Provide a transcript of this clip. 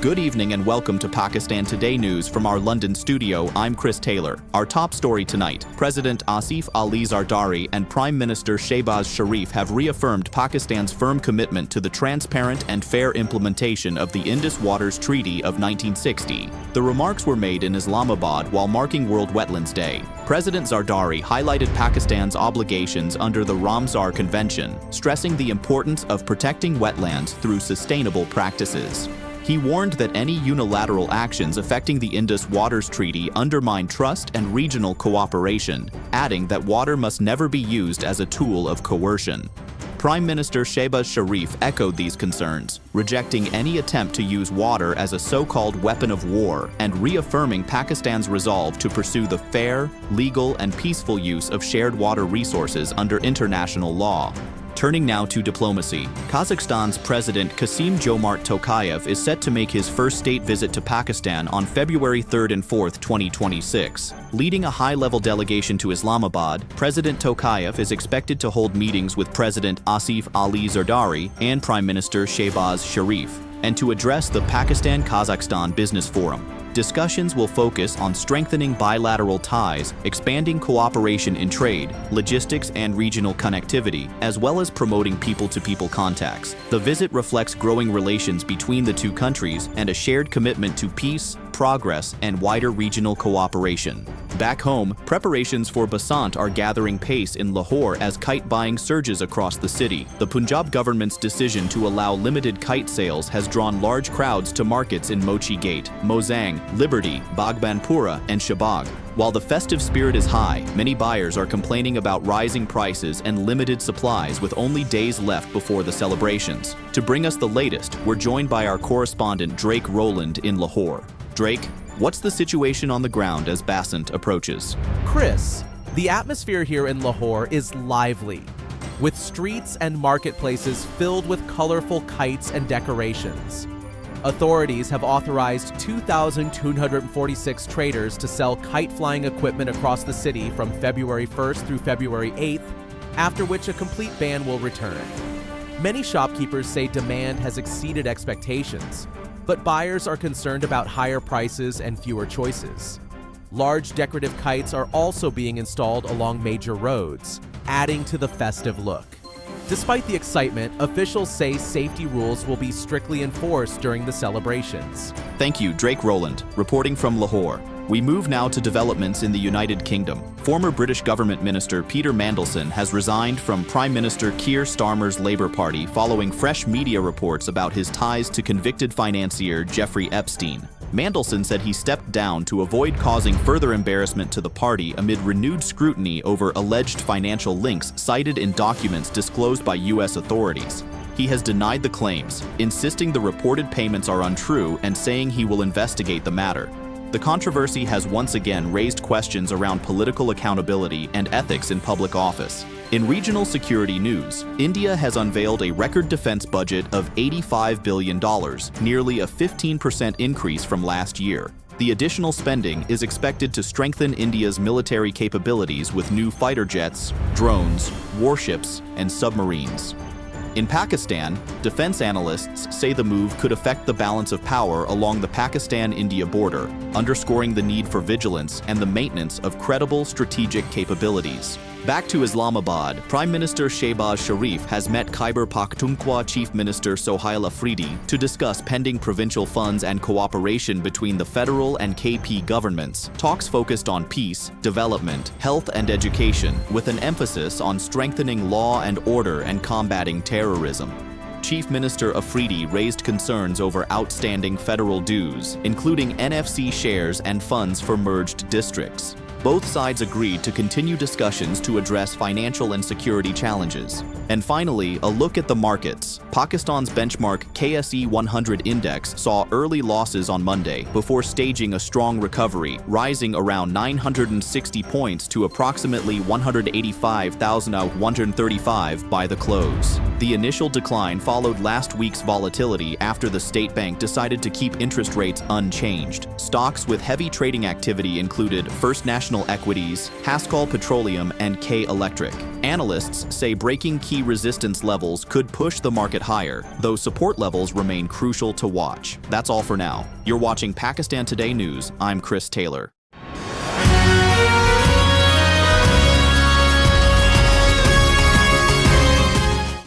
Good evening and welcome to Pakistan Today News from our London studio. I'm Chris Taylor. Our top story tonight: President Asif Ali Zardari and Prime Minister Shehbaz Sharif have reaffirmed Pakistan's firm commitment to the transparent and fair implementation of the Indus Waters Treaty of 1960. The remarks were made in Islamabad while marking World Wetlands Day. President Zardari highlighted Pakistan's obligations under the Ramsar Convention, stressing the importance of protecting wetlands through sustainable practices. He warned that any unilateral actions affecting the Indus Waters Treaty undermine trust and regional cooperation, adding that water must never be used as a tool of coercion. Prime Minister Shehbaz Sharif echoed these concerns, rejecting any attempt to use water as a so-called weapon of war and reaffirming Pakistan's resolve to pursue the fair, legal, and peaceful use of shared water resources under international law. Turning now to diplomacy, Kazakhstan's President Kassym-Jomart Tokayev is set to make his first state visit to Pakistan on February 3rd and 4th, 2026. Leading a high-level delegation to Islamabad, President Tokayev is expected to hold meetings with President Asif Ali Zardari and Prime Minister Shehbaz Sharif, and to address the Pakistan-Kazakhstan Business Forum. Discussions will focus on strengthening bilateral ties, expanding cooperation in trade, logistics, and regional connectivity, as well as promoting people-to-people contacts. The visit reflects growing relations between the two countries and a shared commitment to peace, progress, and wider regional cooperation. Back home, preparations for Basant are gathering pace in Lahore as kite buying surges across the city. The Punjab government's decision to allow limited kite sales has drawn large crowds to markets in Mochi Gate, Mozang, Liberty, Bagbanpura, and Shahbag. While the festive spirit is high, many buyers are complaining about rising prices and limited supplies with only days left before the celebrations. To bring us the latest, we're joined by our correspondent Drake Rowland in Lahore. Drake, what's the situation on the ground as Basant approaches? Chris, the atmosphere here in Lahore is lively, with streets and marketplaces filled with colorful kites and decorations. Authorities have authorized 2,246 traders to sell kite-flying equipment across the city from February 1st through February 8th, after which a complete ban will return. Many shopkeepers say demand has exceeded expectations, but buyers are concerned about higher prices and fewer choices. Large decorative kites are also being installed along major roads, adding to the festive look. Despite the excitement, officials say safety rules will be strictly enforced during the celebrations. Thank you, Drake Rowland, reporting from Lahore. We move now to developments in the United Kingdom. Former British government minister Peter Mandelson has resigned from Prime Minister Keir Starmer's Labour Party following fresh media reports about his ties to convicted financier Jeffrey Epstein. Mandelson said he stepped down to avoid causing further embarrassment to the party amid renewed scrutiny over alleged financial links cited in documents disclosed by U.S. authorities. He has denied the claims, insisting the reported payments are untrue and saying he will investigate the matter. The controversy has once again raised questions around political accountability and ethics in public office. In regional security news, India has unveiled a record defense budget of $85 billion, nearly a 15% increase from last year. The additional spending is expected to strengthen India's military capabilities with new fighter jets, drones, warships, and submarines. In Pakistan, defense analysts say the move could affect the balance of power along the Pakistan-India border, underscoring the need for vigilance and the maintenance of credible strategic capabilities. Back to Islamabad, Prime Minister Shehbaz Sharif has met Khyber Pakhtunkhwa Chief Minister Sohail Afridi to discuss pending provincial funds and cooperation between the federal and KP governments. Talks focused on peace, development, health, and education, with an emphasis on strengthening law and order and combating terrorism. Chief Minister Afridi raised concerns over outstanding federal dues, including NFC shares and funds for merged districts. Both sides agreed to continue discussions to address financial and security challenges. And finally, a look at the markets. Pakistan's benchmark KSE 100 index saw early losses on Monday before staging a strong recovery, rising around 960 points to approximately 185,135 by the close. The initial decline followed last week's volatility after the state bank decided to keep interest rates unchanged. Stocks with heavy trading activity included First National Equities, Haskell Petroleum, and K Electric. Analysts say breaking key resistance levels could push the market higher, though support levels remain crucial to watch. That's all for now. You're watching Pakistan Today News. I'm Chris Taylor.